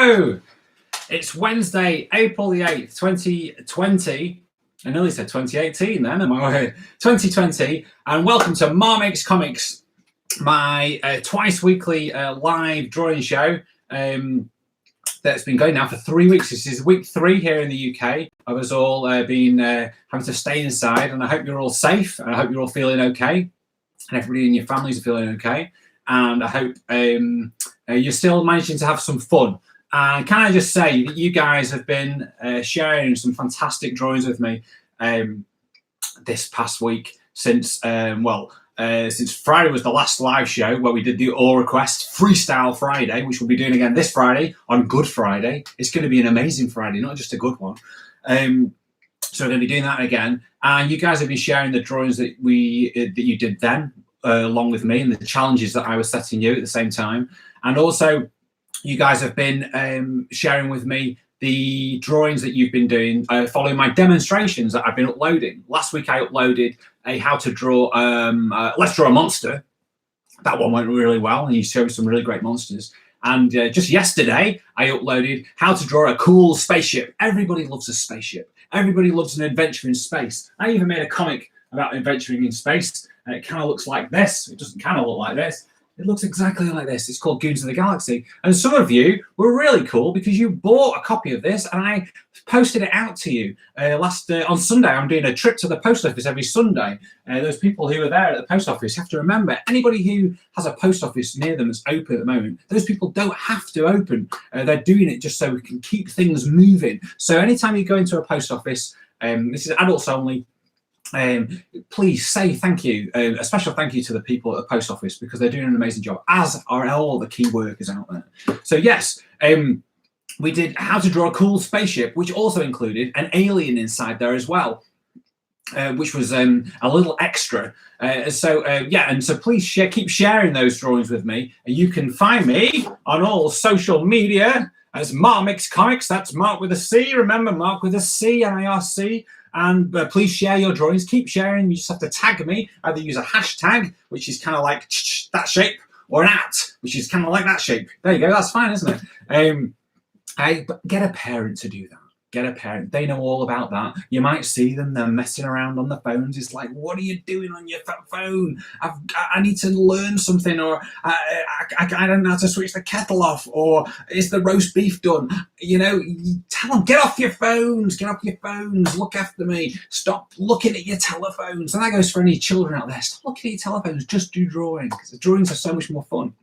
Hello! It's Wednesday, April the 8th, 2020. I nearly said 2018 then, am I? 2020, and welcome to Marc Makes Comics, my twice weekly live drawing show that's been going now for 3 weeks. This is week 3 here in the UK. I was all been having to stay inside, and I hope you're all safe, and I hope you're all feeling okay, and everybody in your families are feeling okay, and I hope you're still managing to have some fun. And can I just say that you guys have been sharing some fantastic drawings with me this past week since Friday was the last live show where we did the All Request Freestyle Friday, which we'll be doing again this Friday on Good Friday. It's going to be an amazing Friday, not just a good one. So we're going to be doing that again. And you guys have been sharing the drawings that you did then, along with me, and the challenges that I was setting you at the same time. And also, you guys have been sharing with me the drawings that you've been doing following my demonstrations that I've been uploading. Last week I uploaded a how to draw, let's draw a monster. That one went really well, and you showed some really great monsters. And just yesterday I uploaded how to draw a cool spaceship. Everybody loves a spaceship. Everybody loves an adventure in space. I even made a comic about adventuring in space, and it kind of looks like this. It doesn't kind of look like this. It looks exactly like this. It's called Goons of the Galaxy. And some of you were really cool because you bought a copy of this, and I posted it out to you on Sunday. I'm doing a trip to the post office every Sunday. Those people who are there at the post office have to remember, anybody who has a post office near them that's open at the moment, those people don't have to open. They're doing it just so we can keep things moving. So anytime you go into a post office, this is adults only, please say thank you, a special thank you to the people at the post office, because they're doing an amazing job, as are all the key workers out there. So yes, we did how to draw a cool spaceship, which also included an alien inside there as well, which was a little extra. So please keep sharing those drawings with me. You can find me on all social media as Marc Makes Comics. That's Marc with a C. Remember, Marc with a C, M-A-R-C. And please share your drawings. Keep sharing. You just have to tag me. Either use a hashtag, which is kind of like that shape, or an @ which is kind of like that shape. There you go. That's fine, isn't it? But get a parent to do that. Get a parent. They know all about that. You might see them. They're messing around on the phones. It's like, what are you doing on your phone? I need to learn something, or I don't know how to switch the kettle off, or is the roast beef done? You know, tell them, get off your phones. Get off your phones. Look after me. Stop looking at your telephones. And that goes for any children out there. Stop looking at your telephones. Just do drawings. The drawings are so much more fun.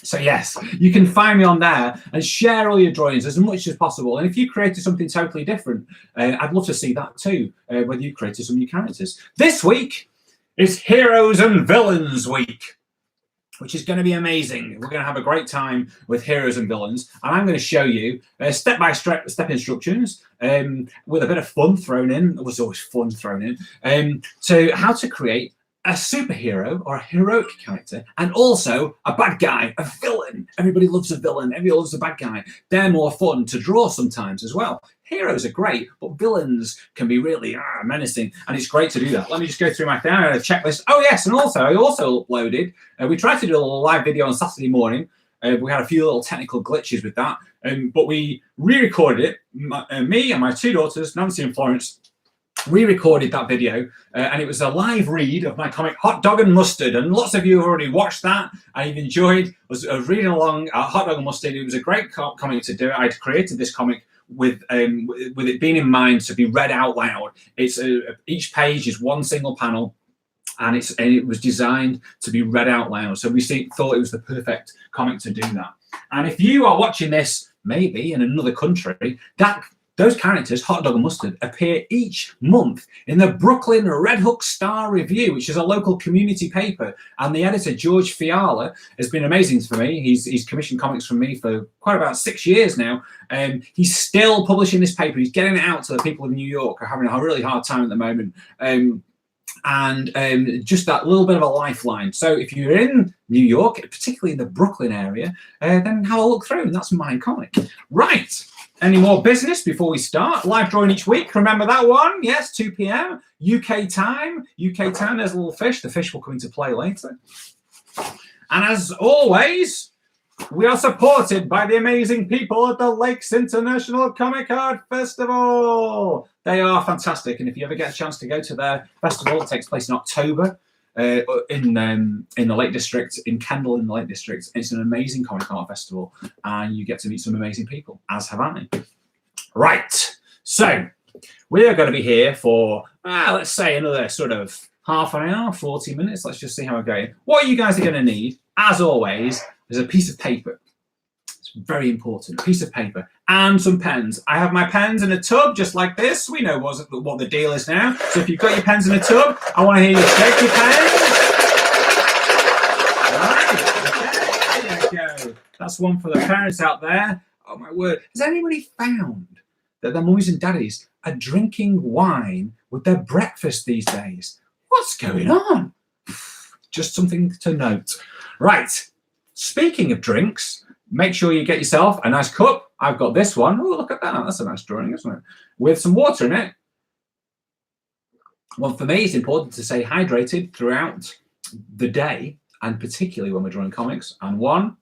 So yes, you can find me on there and share all your drawings as much as possible. And if you created something totally different, I'd love to see that too, whether you created some new characters. This week is Heroes and Villains Week, which is going to be amazing. We're going to have a great time with heroes and villains. And I'm going to show you step-by-step instructions with a bit of fun thrown in. It was always fun thrown in. So how to create a superhero or a heroic character, and also a bad guy, a villain. Everybody loves a villain. Everybody loves a bad guy. They're more fun to draw sometimes as well. Heroes are great, but villains can be really menacing, and it's great to do that. Let me just go through my checklist. Oh yes, and also I also uploaded. We tried to do a little live video on Saturday morning. We had a few little technical glitches with that, but we re-recorded it. Me and my 2 daughters, Nancy and Florence, re-recorded that video, and it was a live read of my comic Hot Dog and Mustard, and lots of you have already watched that and you've enjoyed. I was reading along Hot Dog and Mustard. It was a great comic to do. I'd created this comic with it being in mind to be read out loud. It's each page is one single panel, and it was designed to be read out loud. So we thought it was the perfect comic to do that. And if you are watching this maybe in another country, those characters, Hot Dog and Mustard, appear each month in the Brooklyn Red Hook Star Review, which is a local community paper. And the editor, George Fiala, has been amazing for me. He's commissioned comics from me for quite about 6 years now. He's still publishing this paper. He's getting it out to the people of New York who are having a really hard time at the moment. Just that little bit of a lifeline. So if you're in New York, particularly in the Brooklyn area, then have a look through. And that's my comic. Right. Any more business before we start? Live drawing each week. Remember that one? Yes, 2 p.m. UK time. UK time. There's a little fish. The fish will come into play later. And as always, we are supported by the amazing people at the Lakes International Comic Art Festival. They are fantastic, and if you ever get a chance to go to their festival, it takes place in October in the Lake District, in Kendal in the Lake District. It's an amazing comic art festival, and you get to meet some amazing people, as have I. Right, so we are going to be here for, let's say, another sort of half an hour, 40 minutes. Let's just see how we're going. What you guys are going to need, as always, is a piece of paper. It's very important. A piece of paper and some pens. I have my pens in a tub, just like this. We know what the deal is now. So if you've got your pens in a tub, I want to hear you shake your pens. Right. Okay, there you go. That's one for the parents out there. Oh, my word. Has anybody found that their mummies and daddies are drinking wine with their breakfast these days? What's going on? Just something to note. Right. Speaking of drinks, make sure you get yourself a nice cup. I've got this one. Oh, look at that. That's a nice drawing, isn't it? With some water in it. Well, for me, it's important to stay hydrated throughout the day, and particularly when we're drawing comics. And one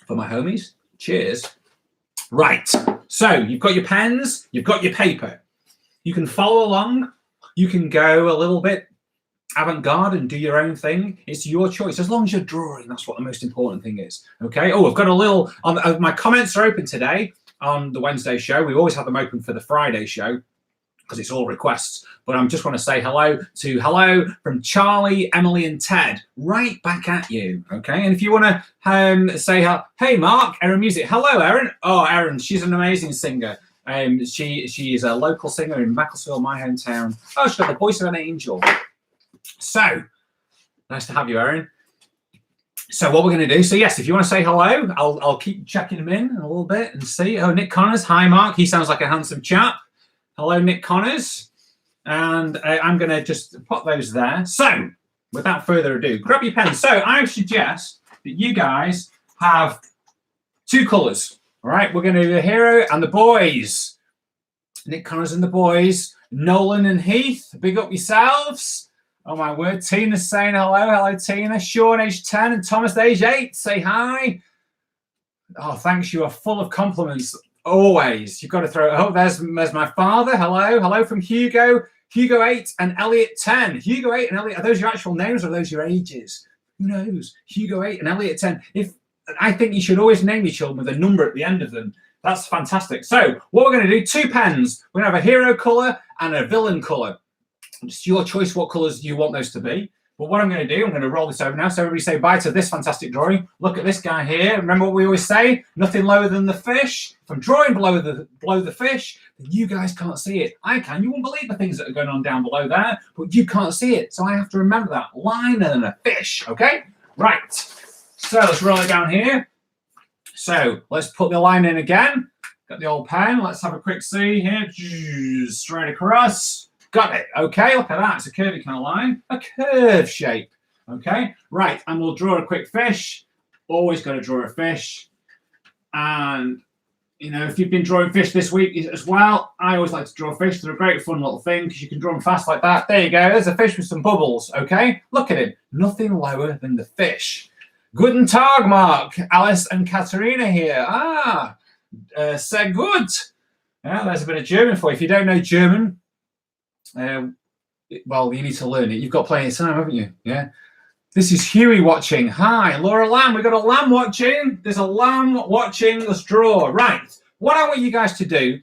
for my homies. Cheers. Right. So you've got your pens, you've got your paper. You can follow along. You can go a little bit avant-garde and do your own thing. It's your choice, as long as you're drawing. That's what the most important thing is. Okay. Oh, I've got a little my comments are open today on the Wednesday show. We always have them open for the Friday show because it's all requests, but I just want to say hello from Charlie, Emily and Ted, right back at you. Okay. And if you want to say hey Mark, Erin Music, hello Erin. Oh, Erin, she's an amazing singer. She is a local singer in Macclesfield, my hometown. Oh, she's got the voice of an angel. So, nice to have you, Erin. So what we're going to do, so yes, if you want to say hello, I'll keep checking them in a little bit and see. Oh, Nick Connors. Hi, Mark. He sounds like a handsome chap. Hello, Nick Connors. And I'm going to just put those there. So, without further ado, grab your pen. So, I suggest that you guys have two colours. All right, we're going to do the hero and the boys. Nick Connors and the boys. Nolan and Heath, big up yourselves. Oh, my word. Tina's saying hello. Hello, Tina. Sean, age 10, and Thomas, age 8. Say hi. Oh, thanks. You are full of compliments. Always. You've got to throw it. Oh, there's my father. Hello. Hello from Hugo. Hugo 8 and Elliot 10. Hugo 8 and Elliot, are those your actual names or are those your ages? Who knows? Hugo 8 and Elliot 10. I think you should always name your children with a number at the end of them. That's fantastic. So what we're going to do, two pens. We're going to have a hero colour and a villain colour. It's your choice what colours you want those to be. But what I'm going to do, I'm going to roll this over now. So everybody say bye to this fantastic drawing. Look at this guy here. Remember what we always say? Nothing lower than the fish. If I'm drawing below the fish, then you guys can't see it. I can. You won't believe the things that are going on down below there, but you can't see it. So I have to remember that. Line and a fish, okay? Right. So let's roll it down here. So let's put the line in again. Got the old pen. Let's have a quick see here. Straight across. Got it. Okay, look at that. It's a curvy kind of line. A curve shape. Okay, right. And we'll draw a quick fish. Always got to draw a fish. And, you know, if you've been drawing fish this week as well, I always like to draw fish. They're a great fun little thing because you can draw them fast like that. There you go. There's a fish with some bubbles. Okay, look at it. Nothing lower than the fish. Guten Tag, Mark. Alice and Katerina here. Sehr gut. Yeah, there's a bit of German for you. If you don't know German, well, you need to learn it. You've got plenty of time, haven't you? Yeah. This is Huey watching. Hi, Laura Lamb. We've got a lamb watching. There's a lamb watching. Let's draw. Right. What I want you guys to do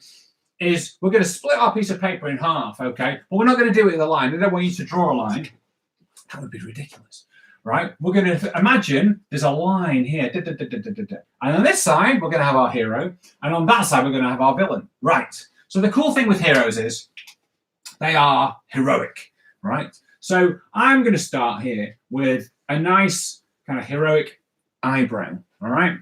is we're going to split our piece of paper in half, okay? But we're not going to do it with a line. I don't want you to draw a line. That would be ridiculous. Right? We're going to imagine there's a line here. And on this side, we're going to have our hero. And on that side, we're going to have our villain. Right. So the cool thing with heroes is they are heroic, right? So I'm going to start here with a nice kind of heroic eyebrow, all right?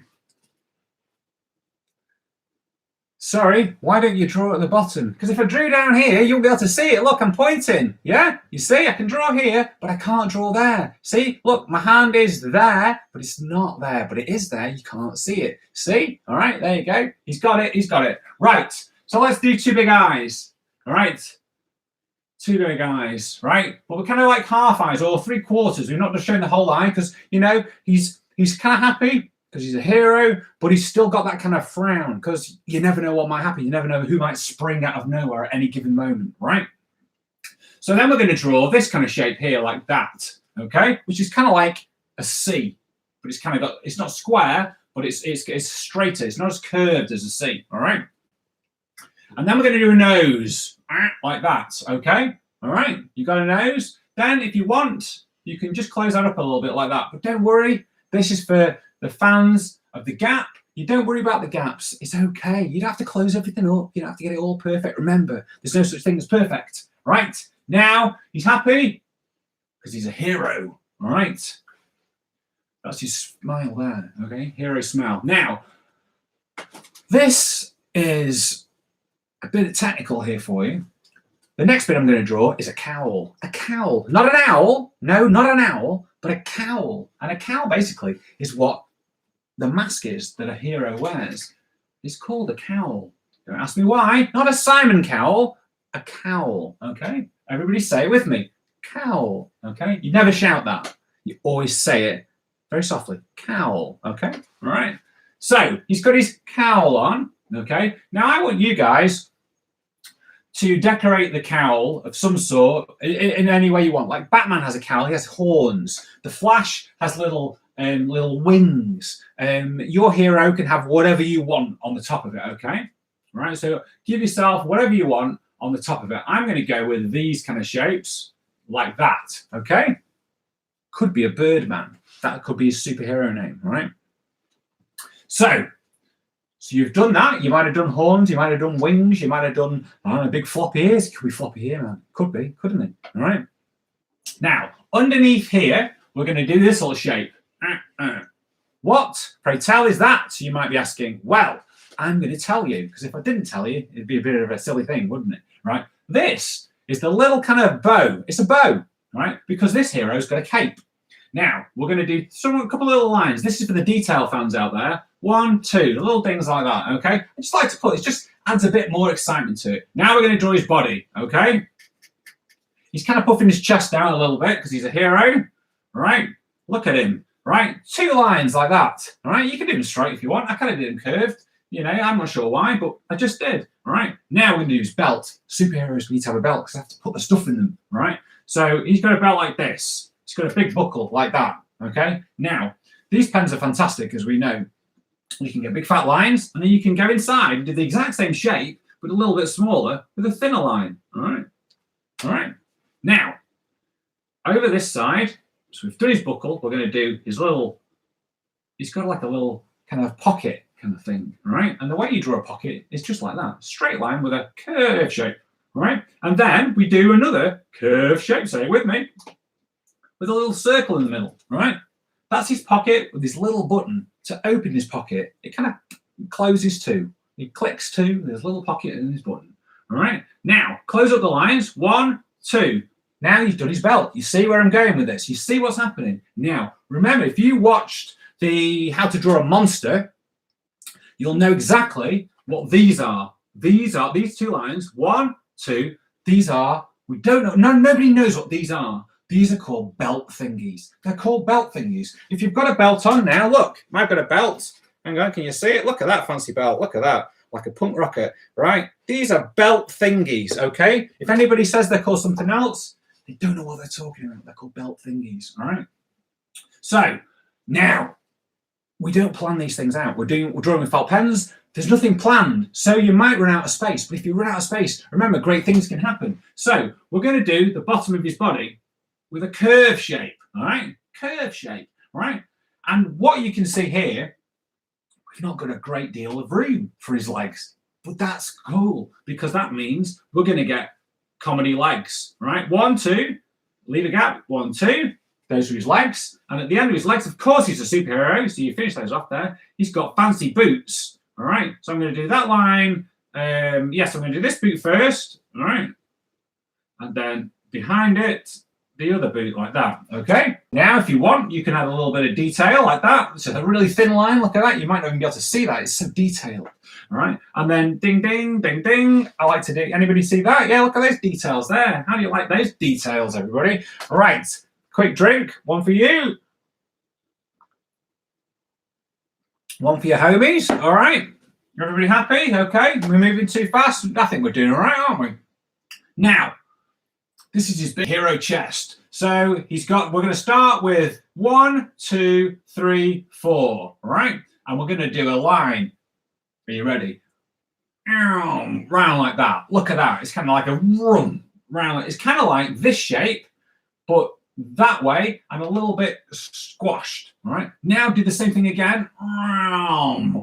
Sorry, why don't you draw at the bottom? Because if I drew down here, you won't be able to see it. Look, I'm pointing, yeah? You see, I can draw here, but I can't draw there. See, look, my hand is there, but it's not there, but it is there. You can't see it. See? All right, there you go. He's got it, he's got it. Right, so let's do two big eyes, all right? Two big eyes, right? But we're kind of like half eyes or three quarters. We're not just showing the whole eye because, you know, he's He's kind of happy because he's a hero, but he's still got that kind of frown because you never know what might happen. You never know who might spring out of nowhere at any given moment, right? So then we're going to draw this kind of shape here like that, okay? Which is kind of like a C, but it's kind of got, it's not square, but it's straighter. It's not as curved as a C, all right? And then we're going to do a nose like that, okay? All right, you got a nose. Then if you want, you can just close that up a little bit like that. But don't worry, this is for the fans of the gap. You don't worry about the gaps. It's okay. You don't have to close everything up. You don't have to get it all perfect. Remember, there's no such thing as perfect, right? Now, he's happy because he's a hero, all right? That's his smile there, okay? Hero smile. Now, this is a bit technical here for you. The next bit I'm going to draw is a cowl. A cowl. Not an owl. No, not an owl, but a cowl. And a cowl basically is what the mask is that a hero wears. It's called a cowl. Don't ask me why. Not a Simon Cowell. A cowl. Okay? Everybody say it with me. Cowl. Okay? You never shout that. You always say it very softly. Cowl. Okay? All right? So, he's got his cowl on. Okay? Now, I want you guys to decorate the cowl of some sort in any way you want. Like Batman has a cowl, he has horns. The Flash has little wings. Your hero can have whatever you want on the top of it, okay? Right, so give yourself whatever you want on the top of it. I'm going to go with these kind of shapes, like that, okay? Could be a Birdman. That could be his superhero name, right? So you've done that. You might have done horns. You might have done wings. You might have done, I don't know, big floppy ears. It could be floppy ear, man. Could be, couldn't it? All right. Now, underneath here, we're going to do this little shape. What, pray tell, is that? So you might be asking, well, I'm going to tell you, because if I didn't tell you, it'd be a bit of a silly thing, wouldn't it? Right? This is the little kind of bow. It's a bow, right? Because this hero's got a cape. Now, we're going to do a couple of little lines. This is for the detail fans out there. 1, 2, little things like that, okay? I just like to put, it just adds a bit more excitement to it. Now we're going to draw his body, okay? He's kind of puffing his chest down a little bit because he's a hero, right? Look at him, right? 2 lines like that, all right? You can do them straight if you want. I kind of did them curved, you know, I'm not sure why, but I just did, all right? Now we're going to do his belt. Superheroes need to have a belt because they have to put the stuff in them, right? So he's got a belt like this. He's got a big buckle like that, okay? Now, these pens are fantastic, as we know. You can get big fat lines, and then you can go inside and do the exact same shape, but a little bit smaller with a thinner line, all right? All right. Now, over this side, so we've done his buckle, we're going to do his little, he's got like a little kind of pocket kind of thing, all right? And the way you draw a pocket is just like that, straight line with a curved shape, all right? And then we do another curved shape, say it with me, with a little circle in the middle, right? That's his pocket with his little button to open his pocket. It kind of closes too. He clicks too. There's a little pocket in his button, all right? Now, close up the lines. 1, 2. Now you've done his belt. You see where I'm going with this. You see what's happening. Now, remember, if you watched the How to Draw a Monster, you'll know exactly what these are. These 2 lines. 1, 2. These are, we don't know. No, nobody knows what these are. These are called belt thingies. They're called belt thingies. If you've got a belt on now, look, I've got a belt. Hang on, can you see it? Look at that fancy belt. Look at that, like a punk rocker, right? These are belt thingies, okay? If anybody says they're called something else, they don't know what they're talking about. They're called belt thingies, all right? So now, we don't plan these things out. We're drawing with felt pens. There's nothing planned, so you might run out of space. But if you run out of space, remember, great things can happen. So we're going to do the bottom of his body with a curve shape, all right? Curve shape, all right? And what you can see here, we've not got a great deal of room for his legs, but that's cool because that means we're going to get comedy legs, right? 1, 2, leave a gap, 1, 2, those are his legs. And at the end of his legs, of course, he's a superhero, so you finish those off there. He's got fancy boots, all right? So I'm going to do that line. Yes, I'm going to do this boot first, all right? And then behind it, the other boot like that, okay? Now, if you want, you can add a little bit of detail like that. It's a really thin line, look at that. You might not even be able to see that. It's so detailed, all right? And then ding, ding, ding, ding. I like to do, anybody see that? Yeah, look at those details there. How do you like those details, everybody? All right, quick drink, one for you. One for your homies. All right. Everybody happy? Okay. We're moving too fast. I think we're doing all right, aren't we? Now, this is his big hero chest. So we're going to start with 1, 2, 3, 4. All right. And we're going to do a line. Are you ready? Round like that. Look at that. It's kind of like a run. Round. It's kind of like this shape, but that way and a little bit squashed. All right. Now do the same thing again.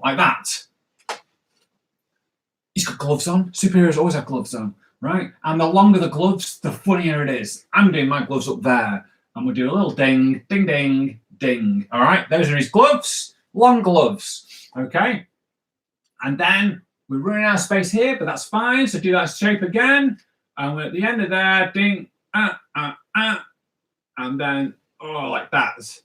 Like that. He's got gloves on. Superheroes always have gloves on, right? And the longer the gloves, the funnier it is. I'm doing my gloves up there. And we'll do a little ding, ding, ding, ding. All right. Those are his gloves. Long gloves. Okay. And then we're running out of space here, but that's fine. So do that shape again. And we're at the end of there. Ding, and then, like that.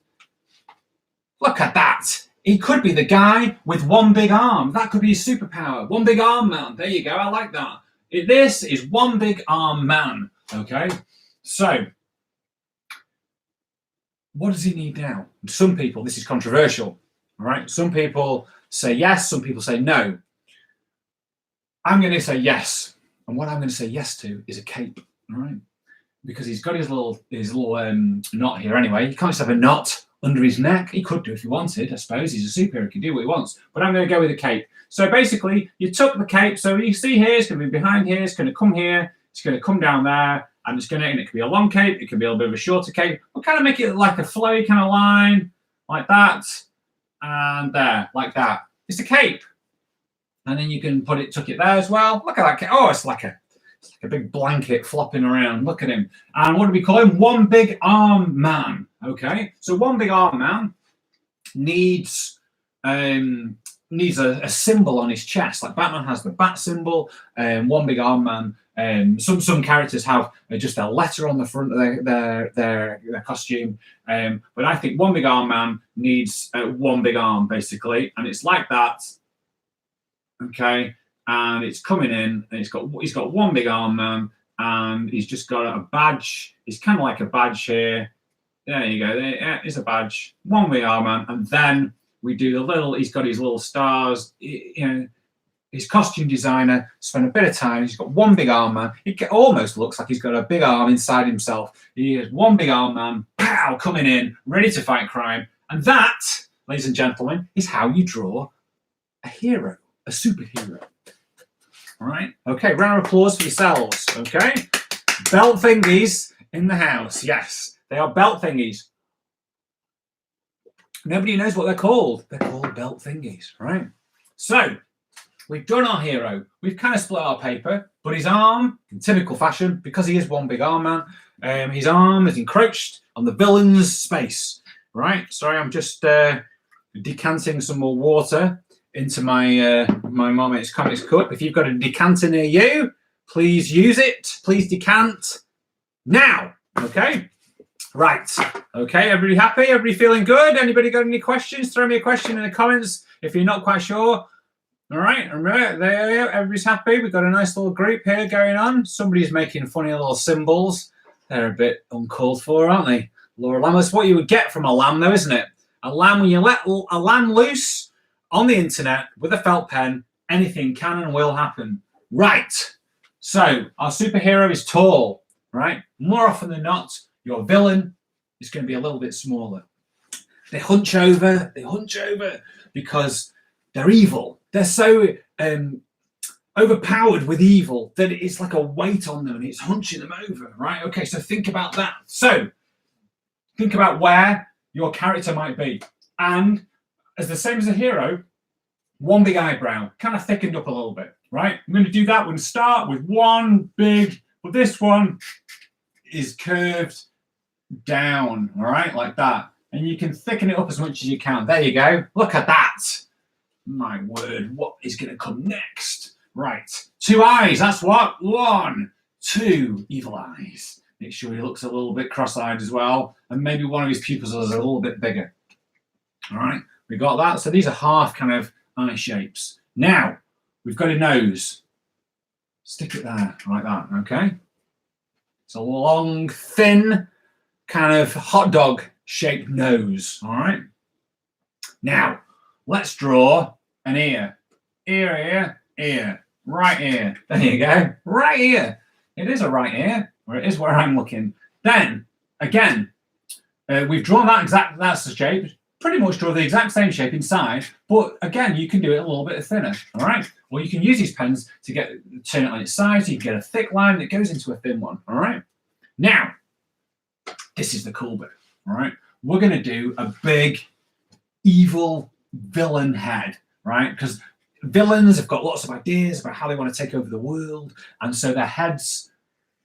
Look at that. He could be the guy with one big arm. That could be his superpower. One big arm man. There you go. I like that. This is one big arm man. Okay. So, what does he need now? Some people, this is controversial. All right. Some people say yes. Some people say no. I'm going to say yes. And what I'm going to say yes to is a cape. All right. Because he's got his little knot here anyway. He can't just have a knot under his neck. He could do if he wanted, I suppose. He's a superhero, he can do what he wants. But I'm going to go with a cape. So basically, you tuck the cape. So you see here, it's going to be behind here. It's going to come here. It's going to come down there. And it could be a long cape. It could be a little bit of a shorter cape. We'll kind of make it like a flowy kind of line, like that. And there, like that. It's a cape. And then you can tuck it there as well. Look at that cape. Oh, it's like a big blanket flopping around. Look at him. And what do we call him? One big arm man. Okay. So one big arm man needs a symbol on his chest. Like Batman has the bat symbol. One big arm man. Some characters have just a letter on the front of their costume. But I think one big arm man needs one big arm basically, and it's like that. Okay. And it's coming in, and he's got one big arm man, and he's just got a badge. It's kind of like a badge here. There you go. There's a badge. One big arm man, and then we do he's got his little stars. His costume designer spent a bit of time. He's got one big arm man. It almost looks like he's got a big arm inside himself. He is one big arm man, pow, coming in, ready to fight crime. And that, ladies and gentlemen, is how you draw a hero, a superhero. All right. Okay. Round of applause for yourselves. Okay. Belt thingies in the house. Yes, they are belt thingies. Nobody knows what they're called. They're called belt thingies. Right. So we've done our hero. We've kind of split our paper, but his arm, in typical fashion, because he is one big arm man, his arm is encroached on the villain's space. Right. Sorry, I'm just decanting some more water into my my Marmite's Comics cup. If you've got a decanter near you, please use it. Please decant now. Okay. Right. Okay. Everybody happy? Everybody feeling good? Anybody got any questions? Throw me a question in the comments if you're not quite sure. All right. There you go. Everybody's happy. We've got a nice little group here going on. Somebody's making funny little symbols. They're a bit uncalled for, aren't they? Laura Lamb. That's what you would get from a lamb, though, isn't it? A lamb, when you let a lamb loose on the internet with a felt pen, anything can and will happen. Right. So our superhero is tall, right? More often than not, your villain is going to be a little bit smaller. They hunch over because they're evil. They're so overpowered with evil that it's like a weight on them and it's hunching them over, right? Okay, so think about that. So think about where your character might be. And as the same as a hero, one big eyebrow, kind of thickened up a little bit, right? I'm going to do that. We're going to start with one big, but this one is curved down, all right, like that. And you can thicken it up as much as you can. There you go. Look at that. My word, what is going to come next? Right. Two eyes, that's what? 1, 2 evil eyes. Make sure he looks a little bit cross-eyed as well. And maybe one of his pupils is a little bit bigger. All right, we got that. So these are half kind of eye shapes. Now, we've got a nose. Stick it there, like that, okay? It's a long, thin, kind of hot dog shaped nose, all right? Now, let's draw an ear. Ear, right ear. There you go. Right ear. It is a right ear, or it is where I'm looking. Then, again, we've drawn that's the shape. Pretty much draw the exact same shape inside, but again, you can do it a little bit thinner, all right? Or you can use these pens to turn it on its side so you can get a thick line that goes into a thin one, all right? Now, this is the cool bit, all right? We're going to do a big, evil villain head, right? Because villains have got lots of ideas about how they want to take over the world, and so their heads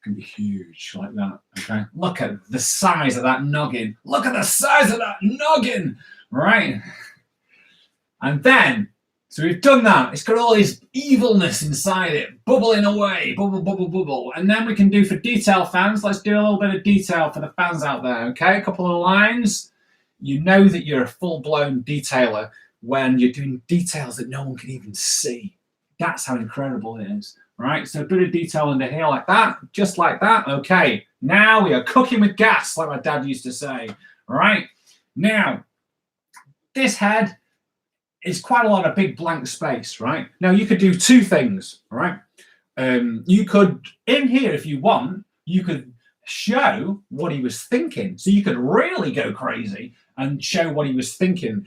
can be huge like that, okay? Look at the size of that noggin. Look at the size of that noggin, right? And then, so we've done that. It's got all this evilness inside it, bubbling away, bubble, bubble, bubble. And then we can do for detail fans, let's do a little bit of detail for the fans out there, okay? A couple of lines. You know that you're a full-blown detailer when you're doing details that no one can even see. That's how incredible it is. Right, so a bit of detail under here like that, just like that. Okay, now we are cooking with gas, like my dad used to say. All right, now this head is quite a lot of big blank space, right? Now you could do two things, all right? You could, in here, if you want, you could show what he was thinking. So you could really go crazy and show what he was thinking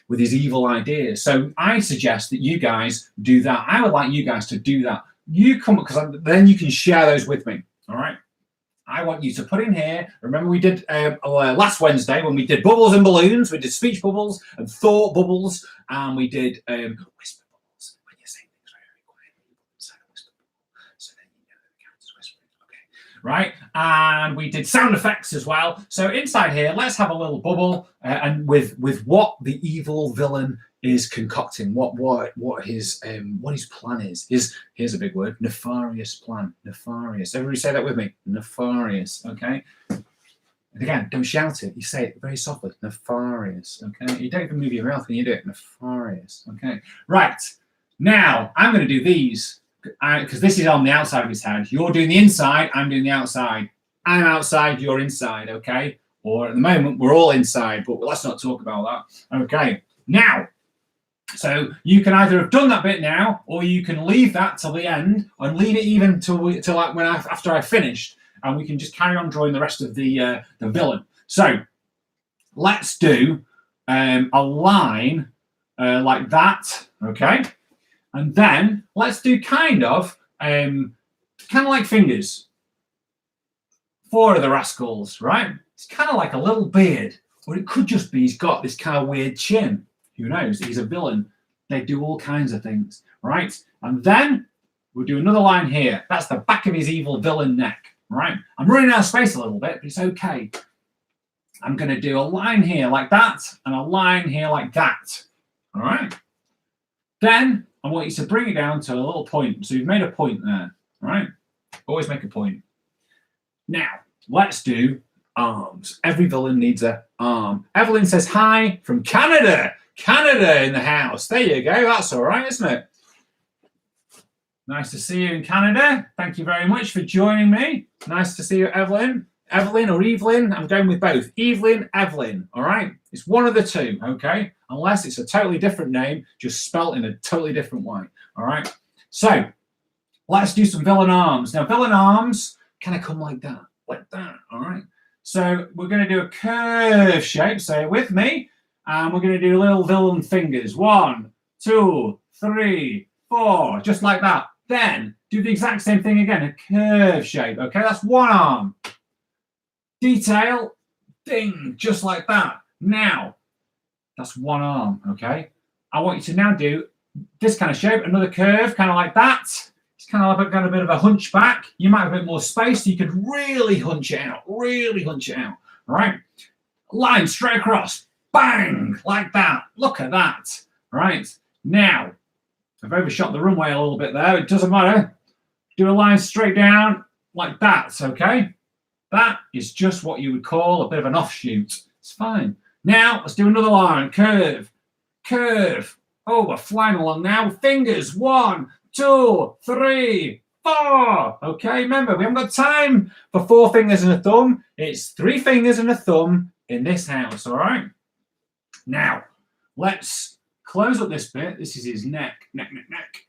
with his evil ideas. So I suggest that you guys do that. I would like you guys to do that. You come, because then you can share those with me. All right. I want you to put in here. Remember, we did last Wednesday when we did bubbles and balloons. We did speech bubbles and thought bubbles, and we did whisper bubbles. When you say things very quietly, inside a whisper bubble, so then you know the character's whispering. Okay, right? And we did sound effects as well. So inside here, let's have a little bubble, and with what the evil villain is concocting, what his plan is. Here's a big word: nefarious plan. Nefarious. Everybody say that with me. Nefarious. Okay. And again, don't shout it. You say it very softly. Nefarious. Okay. You don't even move your mouth when you do it. Nefarious. Okay. Right. Now I'm going to do these because this is on the outside of his head. You're doing the inside. I'm doing the outside. I'm outside. You're inside. Okay. Or at the moment we're all inside, but let's not talk about that. Okay. Now. So you can either have done that bit now, or you can leave that till the end, and leave it even till like after I finished, and we can just carry on drawing the rest of the villain. So let's do a line like that, okay? And then let's do kind of like fingers. 4 of the rascals, right? It's kind of like a little beard, or it could just be he's got this kind of weird chin. Who knows? He's a villain. They do all kinds of things, right? And then we'll do another line here. That's the back of his evil villain neck, right? I'm running out of space a little bit, but it's okay. I'm going to do a line here like that and a line here like that, all right? Then I want you to bring it down to a little point. So you've made a point there, all right? Always make a point. Now, let's do arms. Every villain needs an arm. Evelyn says hi from Canada. Canada in the house. There you go. That's all right, isn't it? Nice to see you in Canada. Thank you very much for joining me. Nice to see you, Evelyn. Evelyn or Evelyn. I'm going with both. Evelyn, Evelyn. All right? It's one of the two, okay? Unless it's a totally different name, just spelt in a totally different way. All right? So, let's do some villain arms. Now, villain arms kind of come like that. All right? So, we're going to do a curve shape. Say it with me. And we're going to do little villain fingers. 1, 2, 3, 4. Just like that. Then do the exact same thing again. A curve shape. Okay, that's one arm. Detail. Ding. Just like that. Now, that's one arm. Okay. I want you to now do this kind of shape. Another curve, kind of like that. It's kind of like got a bit of a hunchback. You might have a bit more space, so you could really hunch it out. Really hunch it out. All right. Line straight across. Bang! Like that. Look at that. Right. Now, I've overshot the runway a little bit there. It doesn't matter. Do a line straight down like that, okay? That is just what you would call a bit of an offshoot. It's fine. Now, let's do another line. Curve. Curve. Oh, we're flying along now. Fingers. 1, 2, 3, 4. Okay, remember, we haven't got time for 4 fingers and a thumb. It's 3 fingers and a thumb in this house, all right? Now, let's close up this bit. This is his neck.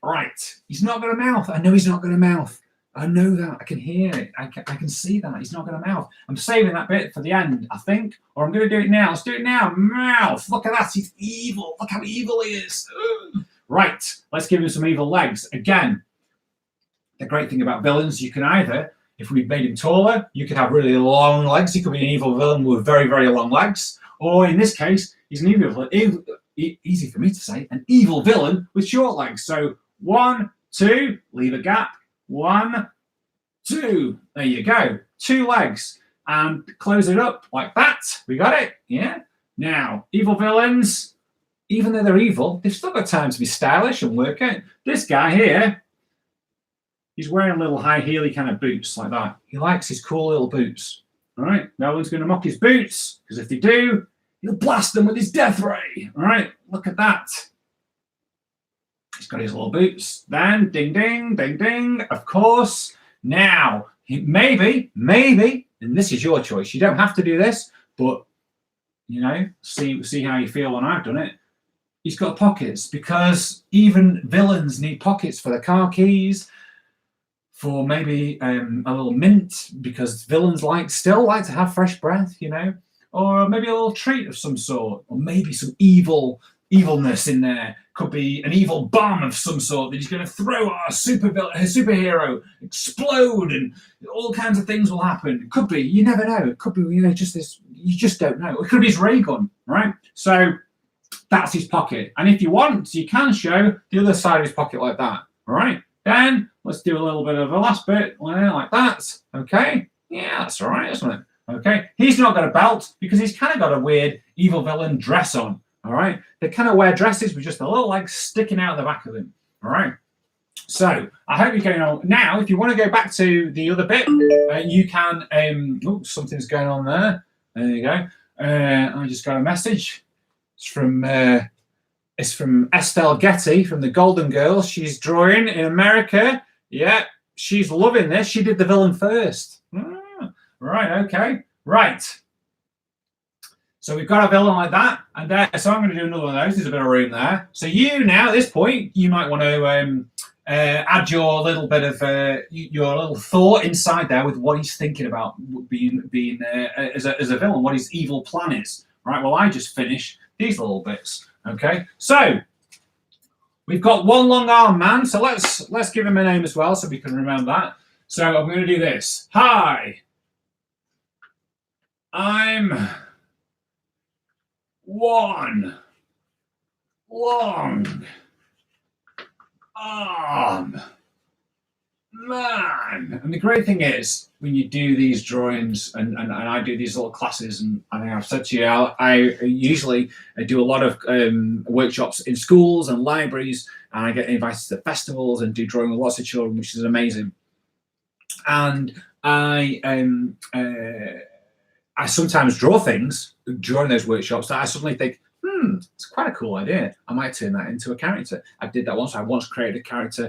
Right. He's not got a mouth. I know he's not got a mouth. I know that. I can hear it. I can see that. He's not got a mouth. I'm saving that bit for the end, I think. Or I'm going to do it now. Let's do it now. Mouth. Look at that. He's evil. Look how evil he is. Right. Let's give him some evil legs. Again, the great thing about villains, you can either, if we made him taller, you could have really long legs. He could be an evil villain with very, very long legs. Or in this case, he's an evil, easy for me to say, an evil villain with short legs. So 1, 2, leave a gap. 1, 2. There you go. 2 legs. And close it up like that. We got it? Yeah? Now, evil villains, even though they're evil, they've still got time to be stylish and work out. This guy here, he's wearing little high heely kind of boots like that. He likes his cool little boots. All right? No one's going to mock his boots, because if they do, he'll blast them with his death ray. All right? Look at that. He's got his little boots. Then, ding, ding, ding, ding. Of course. Now, maybe, and this is your choice. You don't have to do this, but, you know, see how you feel when I've done it. He's got pockets, because even villains need pockets for their car keys, for maybe a little mint, because villains still like to have fresh breath, you know, or maybe a little treat of some sort, or maybe some evilness in there. Could be an evil bomb of some sort that he's going to throw at a superhero, explode, and all kinds of things will happen. It could be, you never know. It could be, you know, just this, you just don't know. It could be his ray gun, right? So that's his pocket. And if you want, you can show the other side of his pocket like that, all right? Then let's do a little bit of the last bit like that. Okay? Yeah, that's all right, isn't it? Okay? He's not got a belt because he's kind of got a weird evil villain dress on. All right? They kind of wear dresses with just a little leg sticking out the back of them. All right? So I hope you're getting on. Now, if you want to go back to the other bit, you can. Something's going on there. There you go. I just got a message. It's from Estelle Getty from the Golden Girls. She's drawing in America. Yeah, she's loving this. She did the villain first. Right, okay. Right. So we've got a villain like that. And so I'm going to do another one of those. There's a bit of room there. So you now, at this point, you might want to add your little bit of your little thought inside there with what he's thinking about being as a villain, what his evil plan is. Right, well, I just finished these little bits. Okay, so we've got one long arm man. So let's give him a name as well so we can remember that. So I'm going to do this. Hi, I'm one long arm man. And the great thing is, when you do these drawings, and I do these little classes, and I think I've said to you, I usually do a lot of workshops in schools and libraries, and I get invited to festivals and do drawing with lots of children, which is amazing. And I sometimes draw things during those workshops that I suddenly think, it's quite a cool idea. I might turn that into a character. I did that once. I once created a character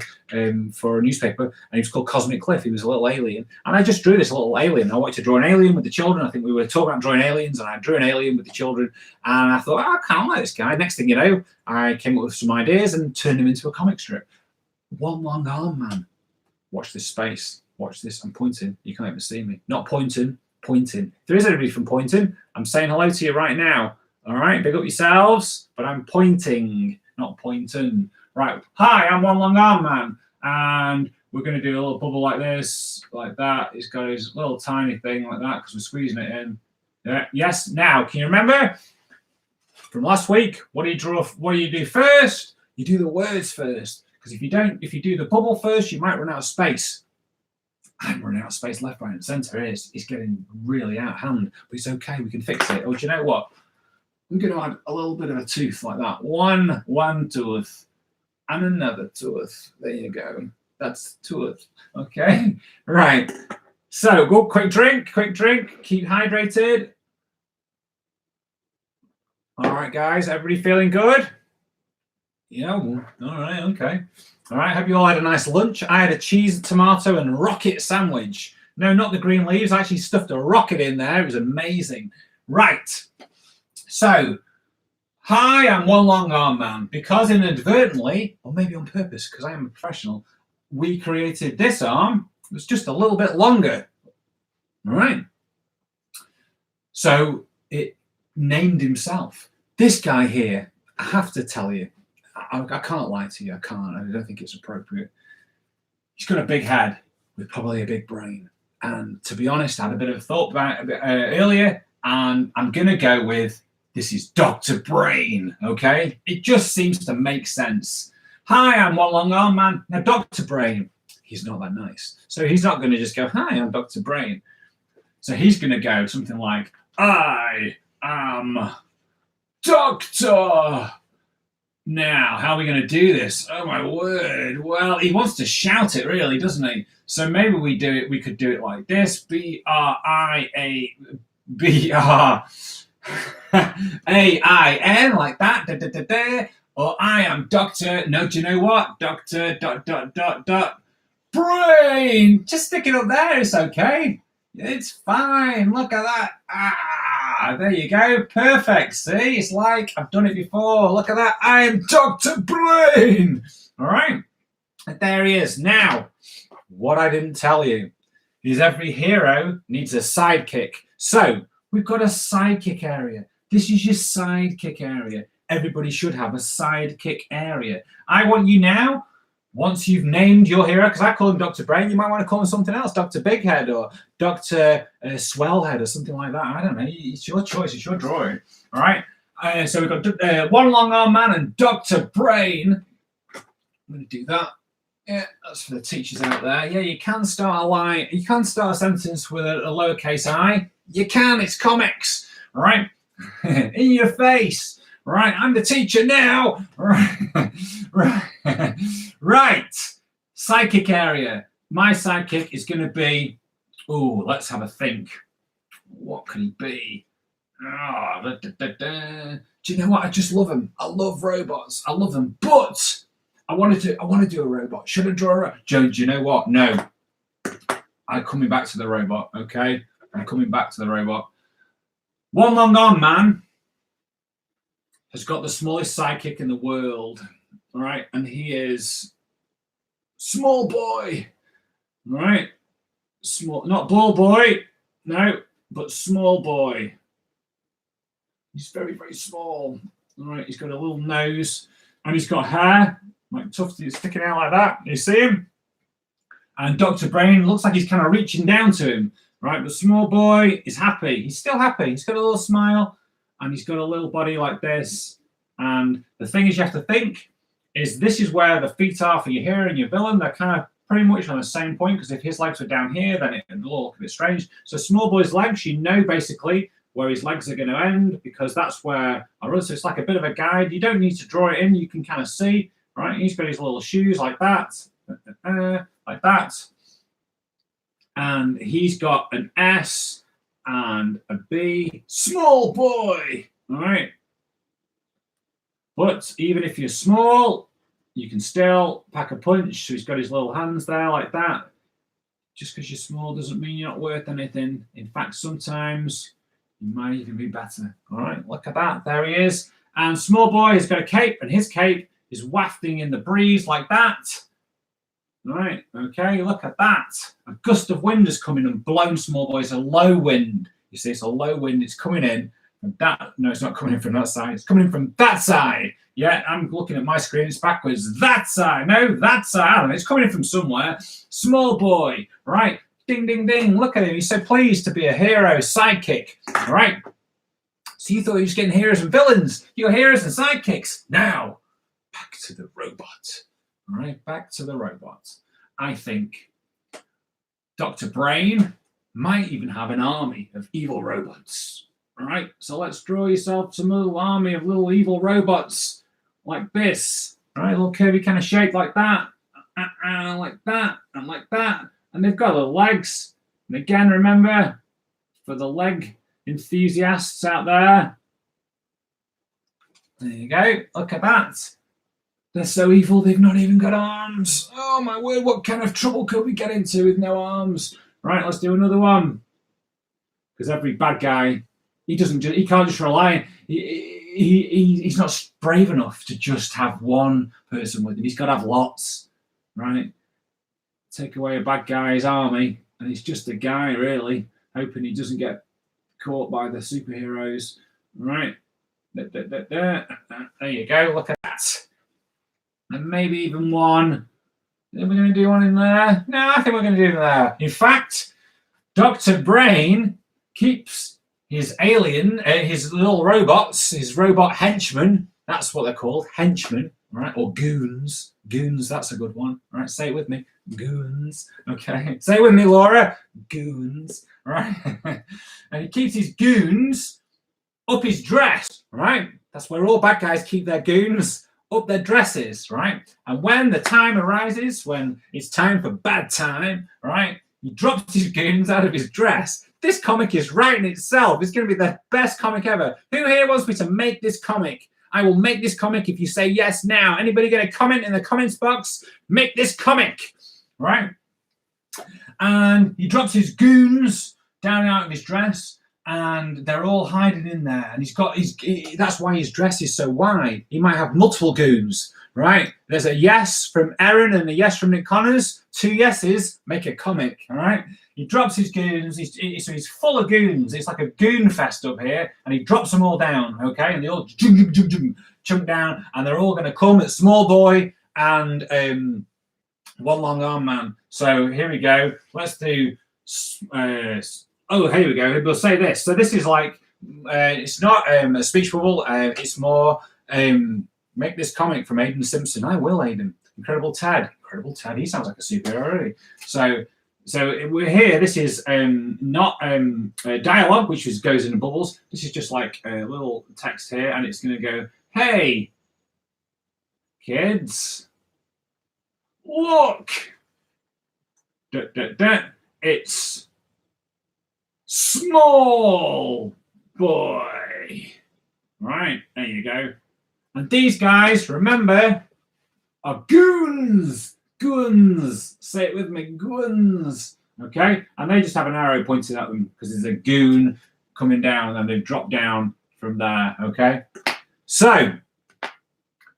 for a newspaper, and he was called Cosmic Cliff. He was a little alien. And I just drew this little alien. I wanted to draw an alien with the children. I think we were talking about drawing aliens, and I drew an alien with the children. And I thought, I kind of like this guy. Next thing you know, I came up with some ideas and turned him into a comic strip. One long arm man. Watch this space. Watch this. I'm pointing. You can't even see me. Not pointing. Pointing. If there is anybody from pointing, I'm saying hello to you right now. All right, big up yourselves, but I'm pointing, not pointing. Right, hi, I'm one long arm man, and we're going to do a little bubble like this, like that. He's got his little tiny thing like that because we're squeezing it in. Yeah, yes, now, can you remember from last week, what do you draw? What do you do first? You do the words first, because if you do the bubble first, you might run out of space. I'm running out of space left, right, and centre. It's getting really out of hand, but it's okay, we can fix it. Or do you know what? I'm going to add a little bit of a tooth like that. One tooth and another tooth. There you go. That's tooth. Okay. Right. So go quick drink. Keep hydrated. All right, guys. Everybody feeling good? Yeah. All right. Okay. All right. Hope you all had a nice lunch. I had a cheese, tomato, and rocket sandwich. No, not the green leaves. I actually stuffed a rocket in there. It was amazing. Right. So, Hi, I'm one long arm man, because inadvertently, or maybe on purpose, because I am a professional, we created this arm that's just a little bit longer. All right. So it named himself. This guy here, I have to tell you, I can't lie to you. I can't. I don't think it's appropriate. He's got a big head with probably a big brain. And to be honest, I had a bit of a thought about it a bit earlier, and I'm going to go with this is Dr. Brain, okay? It just seems to make sense. Hi, I'm one long arm man. Now, Dr. Brain, he's not that nice. So he's not going to just go, hi, I'm Dr. Brain. So he's going to go something like, I am Doctor. Now, how are we going to do this? Oh my word. Well, he wants to shout it really, doesn't he? So maybe we could do it like this. B-R-I-A-B-R-A-I-N, like that. Da, da, da, da. Or I am Doctor, no, do you know what? Doctor, ... Brain. Just stick it up there, it's okay. It's fine. Look at that. There you go. Perfect. See, it's like I've done it before. Look at that. I am Dr. Brain. All right. And there he is. Now, what I didn't tell you is every hero needs a sidekick. So we've got a sidekick area. This is your sidekick area. Everybody should have a sidekick area. I want you now, once you've named your hero, because I call him Dr. Brain, you might want to call him something else, Dr. Big Head or Dr. Swellhead or something like that. I don't know. It's your choice. It's your drawing. All right. So we've got one long arm man and Dr. Brain. I'm going to do that. Yeah, that's for the teachers out there. Yeah, you can start a line. You can start a sentence with a lowercase I. You can. It's comics. All right. In your face. Right, I'm the teacher now. Right. Sidekick area. My sidekick is going to be, let's have a think. What could he be? Do you know what? I just love him. I love robots. I love them. But I want to do a robot. Should I draw a robot? Joe, do you know what? No. I'm coming back to the robot, okay? I'm coming back to the robot. One long arm man has got the smallest sidekick in the world, all right? And he is Small Boy, all right? Small, not Ball Boy, no, but Small Boy. He's very, very small, all right? He's got a little nose, and he's got hair, like tufty, sticking out like that. You see him? And Dr. Brain looks like he's kind of reaching down to him, right? But Small Boy is happy. He's still happy. He's got a little smile. And he's got a little body like this. And the thing is, you have to think, is this is where the feet are for your hero and your villain. They're kind of pretty much on the same point, because if his legs were down here, then it will look a bit strange. So Small Boy's legs, you know basically where his legs are going to end, because that's where I run. So it's like a bit of a guide. You don't need to draw it in. You can kind of see, right? He's got his little shoes like that, like that. And he's got an S and a B. Small Boy. All right. But even if you're small, you can still pack a punch. So he's got his little hands there like that. Just because you're small doesn't mean you're not worth anything. In fact, sometimes you might even be better. All right. Look at that. There he is. And Small Boy has got a cape, and his cape is wafting in the breeze like that. All right. Okay. Look at that. A gust of wind has come in and blown Small Boy. It's a low wind. You see, it's a low wind. It's coming in from that. No, it's not coming in from that side. It's coming in from that side. Yeah, I'm looking at my screen. It's backwards. That side. No, that side. I don't know. It's coming in from somewhere. Small Boy. Right. Ding, ding, ding. Look at him. He's so pleased to be a hero sidekick. All right. So you thought you were just getting heroes and villains. You got heroes and sidekicks. Now, back to the robot. All right. Back to the robot. I think Dr. Brain might even have an army of evil robots. All right, so let's draw yourself some little army of little evil robots like this. All right, a little curvy kind of shape like that, like that, and like that. And they've got little legs. And again, remember, for the leg enthusiasts out there, there you go. Look at that. They're so evil, they've not even got arms. Oh my word, what kind of trouble could we get into with no arms? Right, let's do another one. Because every bad guy, he can't just rely. he's not brave enough to just have one person with him. He's got to have lots, right? Take away a bad guy's army, and he's just a guy, really, hoping he doesn't get caught by the superheroes, right? There you go, look at that. And maybe even one. Are we going to do one in there? No, I think we're going to do it there. In fact, Dr. Brain keeps his alien, his little robots, his robot henchmen. That's what they're called, henchmen, right? Or goons. Goons, that's a good one. All right, say it with me. Goons. Okay. Say it with me, Laura. Goons. Right? And he keeps his goons up his dress, right? That's where all bad guys keep their goons, up their dresses, right? And when the time arises, when it's time for bad time, right? He drops his goons out of his dress. This comic is writing itself. It's going to be the best comic ever. Who here wants me to make this comic? I will make this comic if you say yes now. Anybody going to comment in the comments box? Make this comic, right? And he drops his goons down out of his dress, and they're all hiding in there. And that's why his dress is so wide. He might have multiple goons, right? There's a yes from Erin and a yes from Nick Connors. 2 yeses make a comic, all right? He drops his goons. So he's full of goons. It's like a goon fest up here, and he drops them all down, okay? And they all jump down, and they're all going to come at Small Boy and One Long Arm Man. So here we go. Let's do... here we go. We'll say this. So this is like, it's not a speech bubble. It's more make this comic from Aiden Simpson. I will, Aiden. Incredible Ted. Incredible Ted. He sounds like a superhero already. So we're here. This is not dialogue, which goes in bubbles. This is just like a little text here, and it's going to go, "Hey, kids, look. It's Small Boy." Right, there you go. And these guys, remember, are goons. Goons. Say it with me, goons. Okay? And they just have an arrow pointed at them because there's a goon coming down and they've dropped down from there. Okay? So,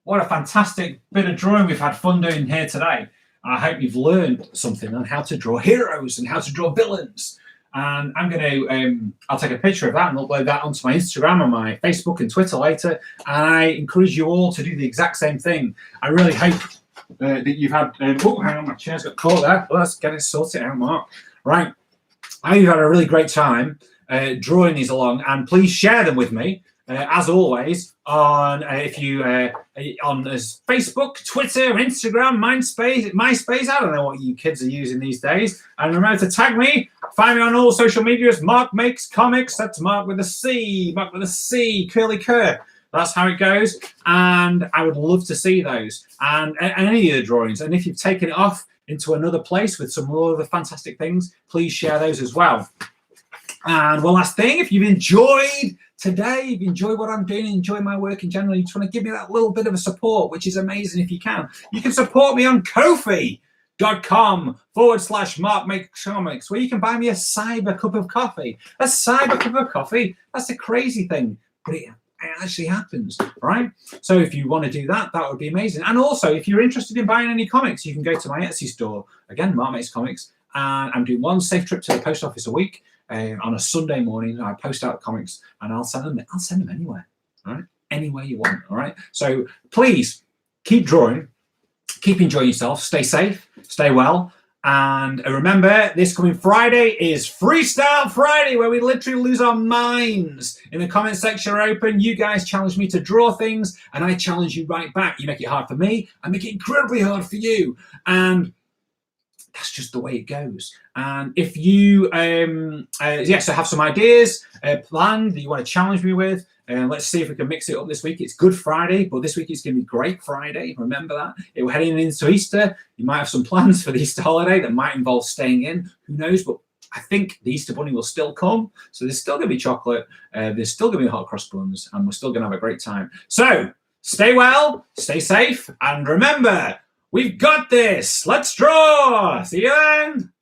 what a fantastic bit of drawing we've had fun doing here today. I hope you've learned something on how to draw heroes and how to draw villains. And I'm going to, I'll take a picture of that and upload that onto my Instagram and my Facebook and Twitter later. And I encourage you all to do the exact same thing. I really hope that you've had, oh, hang on, my chair's got caught there. Let's get it sorted out, Mark. Right. I hope you had a really great time drawing these along, and please share them with me. As always, on if you on Facebook, Twitter, Instagram, MySpace. I don't know what you kids are using these days. And remember to tag me. Find me on all social media as Mark Makes Comics. That's Mark with a C. Mark with a C. Curly cur. That's how it goes. And I would love to see those and any of the drawings. And if you've taken it off into another place with some more of the fantastic things, please share those as well. And one last thing, if you've enjoyed today, if you enjoy what I'm doing, enjoy my work in general, you just want to give me that little bit of a support, which is amazing if you can. You can support me on Ko-fi.com/Mark Makes Comics, where you can buy me a cyber cup of coffee. A cyber cup of coffee, that's a crazy thing, but it actually happens, right? So if you want to do that, that would be amazing. And also, if you're interested in buying any comics, you can go to my Etsy store. Again, Mark Makes Comics. And I'm doing one safe trip to the post office a week. On a Sunday morning, I post out comics and I'll send them. I'll send them anywhere, all right? Anywhere you want, all right? So please keep drawing, keep enjoying yourself, stay safe, stay well, and remember, this coming Friday is Freestyle Friday, where we literally lose our minds. In the comment section are open. You guys challenge me to draw things, and I challenge you right back. You make it hard for me, I make it incredibly hard for you, and that's just the way it goes. And if you, so have some ideas planned that you want to challenge me with, let's see if we can mix it up this week. It's Good Friday, but this week it's going to be Great Friday. Remember that. We're heading into Easter. You might have some plans for the Easter holiday that might involve staying in. Who knows? But I think the Easter Bunny will still come. So there's still going to be chocolate. There's still going to be hot cross buns, and we're still going to have a great time. So stay well, stay safe, and remember, we've got this. Let's draw. See you then.